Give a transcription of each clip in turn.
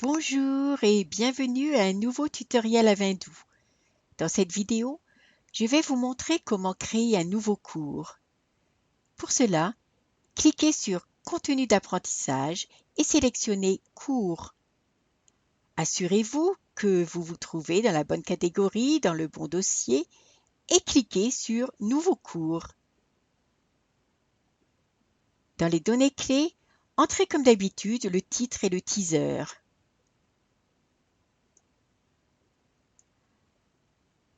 Bonjour et bienvenue à un nouveau tutoriel à Vindou. Dans cette vidéo, je vais vous montrer comment créer un nouveau cours. Pour cela, cliquez sur Contenu d'apprentissage et sélectionnez Cours. Assurez-vous que vous vous trouvez dans la bonne catégorie, dans le bon dossier et cliquez sur Nouveau cours. Dans les données clés, entrez comme d'habitude le titre et le teaser.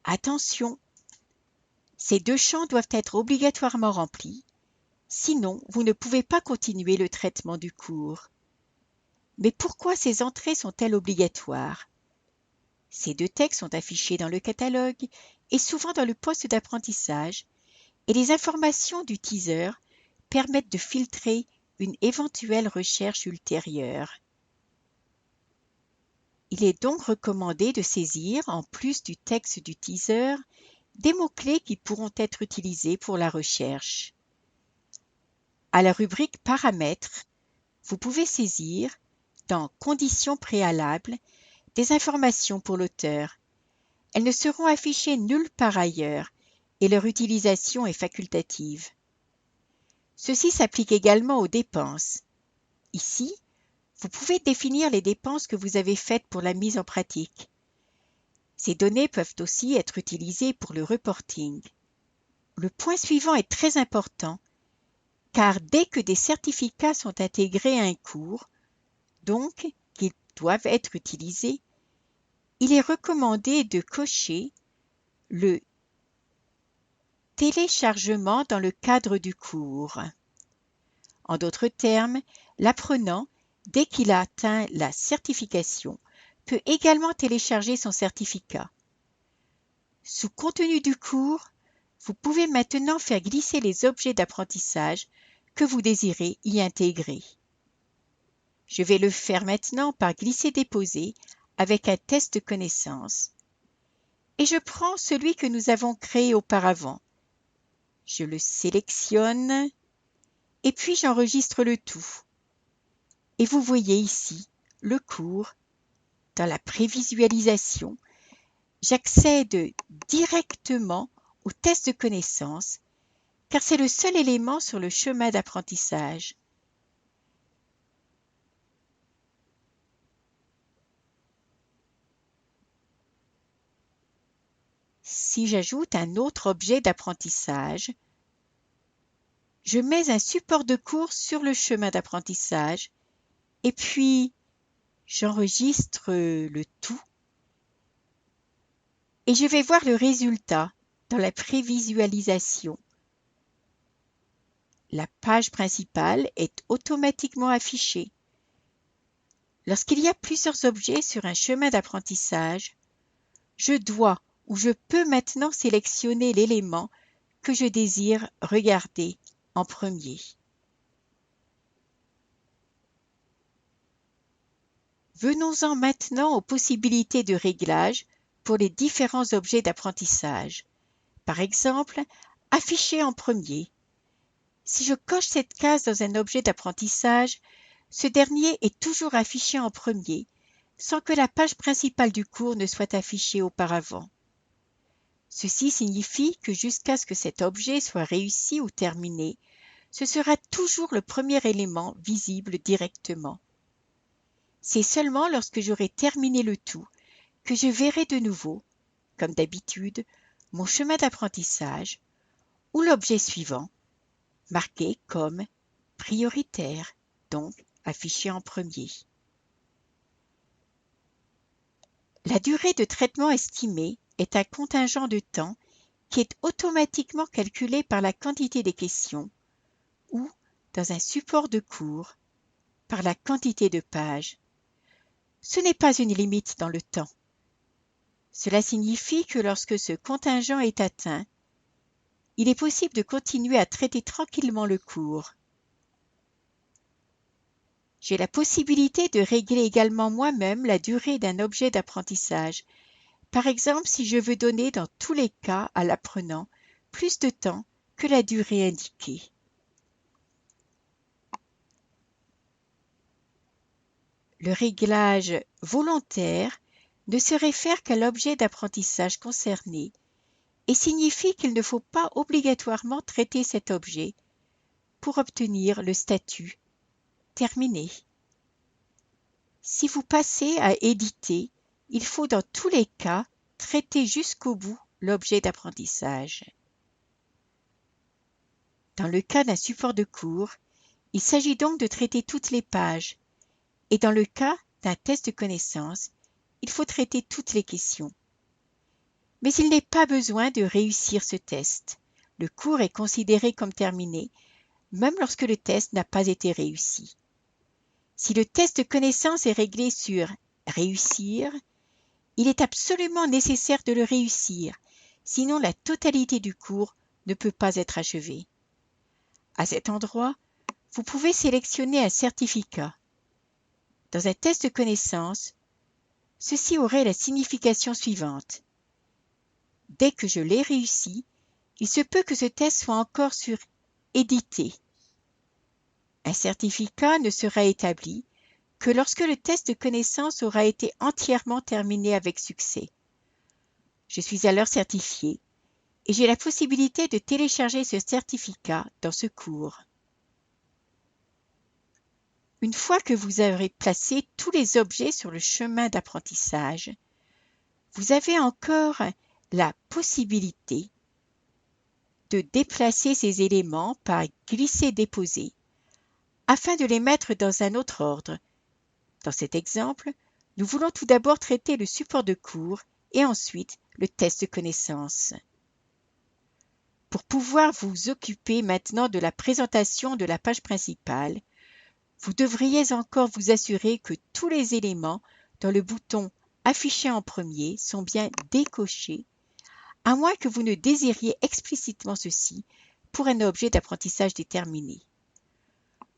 Attention! Ces deux champs doivent être obligatoirement remplis, sinon vous ne pouvez pas continuer le traitement du cours. Mais pourquoi ces entrées sont-elles obligatoires? Ces deux textes sont affichés dans le catalogue et souvent dans le poste d'apprentissage, et les informations du teaser permettent de filtrer une éventuelle recherche ultérieure. Il est donc recommandé de saisir, en plus du texte du teaser, des mots-clés qui pourront être utilisés pour la recherche. À la rubrique Paramètres, vous pouvez saisir, dans Conditions préalables, des informations pour l'auteur. Elles ne seront affichées nulle part ailleurs et leur utilisation est facultative. Ceci s'applique également aux dépenses. Ici, vous pouvez définir les dépenses que vous avez faites pour la mise en pratique. Ces données peuvent aussi être utilisées pour le reporting. Le point suivant est très important, car dès que des certificats sont intégrés à un cours, donc qu'ils doivent être utilisés, il est recommandé de cocher le téléchargement dans le cadre du cours. En d'autres termes, l'apprenant, dès qu'il a atteint la certification, peut également télécharger son certificat. Sous Contenu du cours, vous pouvez maintenant faire glisser les objets d'apprentissage que vous désirez y intégrer. Je vais le faire maintenant par glisser-déposer avec un test de connaissance. Et je prends celui que nous avons créé auparavant. Je le sélectionne et puis j'enregistre le tout. Et vous voyez ici le cours. Dans la prévisualisation, j'accède directement au test de connaissance car c'est le seul élément sur le chemin d'apprentissage. Si j'ajoute un autre objet d'apprentissage, je mets un support de cours sur le chemin d'apprentissage et puis j'enregistre le tout et je vais voir le résultat dans la prévisualisation. La page principale est automatiquement affichée. Lorsqu'il y a plusieurs objets sur un chemin d'apprentissage, je dois ou je peux maintenant sélectionner l'élément que je désire regarder en premier. Venons-en maintenant aux possibilités de réglage pour les différents objets d'apprentissage. Par exemple, afficher en premier. Si je coche cette case dans un objet d'apprentissage, ce dernier est toujours affiché en premier, sans que la page principale du cours ne soit affichée auparavant. Ceci signifie que jusqu'à ce que cet objet soit réussi ou terminé, ce sera toujours le premier élément visible directement. C'est seulement lorsque j'aurai terminé le tout que je verrai de nouveau, comme d'habitude, mon chemin d'apprentissage ou l'objet suivant, marqué comme prioritaire, donc affiché en premier. La durée de traitement estimée est un contingent de temps qui est automatiquement calculé par la quantité des questions ou, dans un support de cours, par la quantité de pages. Ce n'est pas une limite dans le temps. Cela signifie que lorsque ce contingent est atteint, il est possible de continuer à traiter tranquillement le cours. J'ai la possibilité de régler également moi-même la durée d'un objet d'apprentissage. Par exemple, si je veux donner dans tous les cas à l'apprenant plus de temps que la durée indiquée. Le réglage volontaire ne se réfère qu'à l'objet d'apprentissage concerné et signifie qu'il ne faut pas obligatoirement traiter cet objet pour obtenir le statut terminé. Si vous passez à éditer, il faut dans tous les cas traiter jusqu'au bout l'objet d'apprentissage. Dans le cas d'un support de cours, il s'agit donc de traiter toutes les pages, et dans le cas d'un test de connaissance, il faut traiter toutes les questions. Mais il n'est pas besoin de réussir ce test. Le cours est considéré comme terminé, même lorsque le test n'a pas été réussi. Si le test de connaissance est réglé sur « réussir », il est absolument nécessaire de le réussir, sinon la totalité du cours ne peut pas être achevée. À cet endroit, vous pouvez sélectionner un certificat. Dans un test de connaissance, ceci aurait la signification suivante. Dès que je l'ai réussi, il se peut que ce test soit encore sur « éditer ». Un certificat ne sera établi que lorsque le test de connaissance aura été entièrement terminé avec succès. Je suis alors certifié et j'ai la possibilité de télécharger ce certificat dans ce cours. Une fois que vous aurez placé tous les objets sur le chemin d'apprentissage, vous avez encore la possibilité de déplacer ces éléments par glisser-déposer afin de les mettre dans un autre ordre. Dans cet exemple, nous voulons tout d'abord traiter le support de cours et ensuite le test de connaissance. Pour pouvoir vous occuper maintenant de la présentation de la page principale, vous devriez encore vous assurer que tous les éléments dans le bouton « Afficher en premier » sont bien décochés, à moins que vous ne désiriez explicitement ceci pour un objet d'apprentissage déterminé.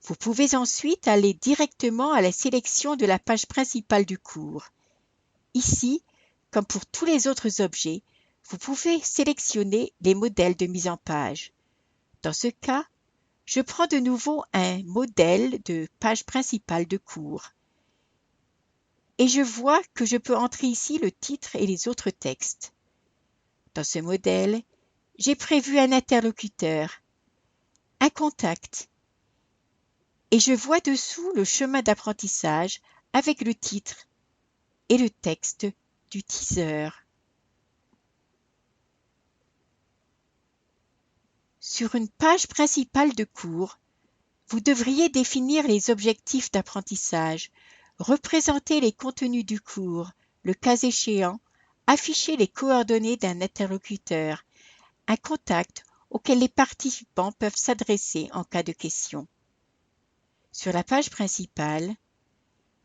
Vous pouvez ensuite aller directement à la sélection de la page principale du cours. Ici, comme pour tous les autres objets, vous pouvez sélectionner les modèles de mise en page. Dans ce cas, je prends de nouveau un modèle de page principale de cours. Et je vois que je peux entrer ici le titre et les autres textes. Dans ce modèle, j'ai prévu un interlocuteur, un contact, et je vois dessous le chemin d'apprentissage avec le titre et le texte du teaser. Sur une page principale de cours, vous devriez définir les objectifs d'apprentissage, représenter les contenus du cours, le cas échéant, afficher les coordonnées d'un interlocuteur, un contact auquel les participants peuvent s'adresser en cas de question. Sur la page principale,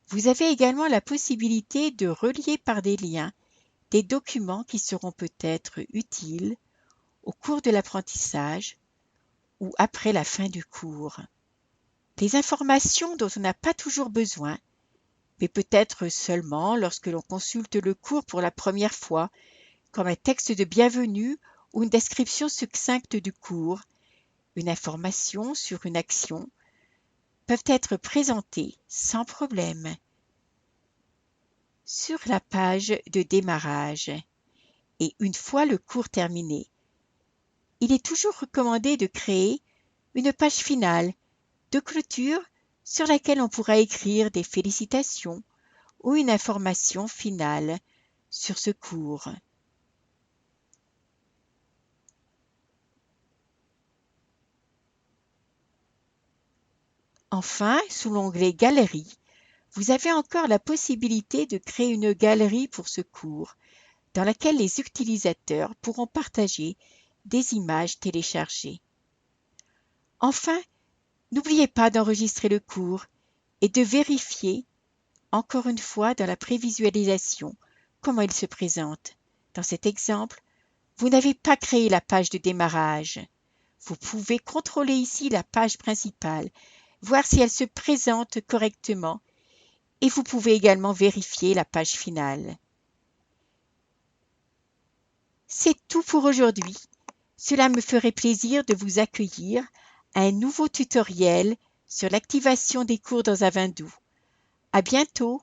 vous avez également la possibilité de relier par des liens des documents qui seront peut-être utiles au cours de l'apprentissage ou après la fin du cours. Des informations dont on n'a pas toujours besoin, mais peut-être seulement lorsque l'on consulte le cours pour la première fois, comme un texte de bienvenue ou une description succincte du cours, une information sur une action, peuvent être présentées sans problème. Sur la page de démarrage, et une fois le cours terminé, il est toujours recommandé de créer une page finale de clôture sur laquelle on pourra écrire des félicitations ou une information finale sur ce cours. Enfin, sous l'onglet Galerie, vous avez encore la possibilité de créer une galerie pour ce cours, dans laquelle les utilisateurs pourront partager des images téléchargées. Enfin, n'oubliez pas d'enregistrer le cours et de vérifier, encore une fois dans la prévisualisation, comment il se présente. Dans cet exemple, vous n'avez pas créé la page de démarrage. Vous pouvez contrôler ici la page principale, voir si elle se présente correctement, et vous pouvez également vérifier la page finale. C'est tout pour aujourd'hui. Cela me ferait plaisir de vous accueillir à un nouveau tutoriel sur l'activation des cours dans Avindoux. À bientôt!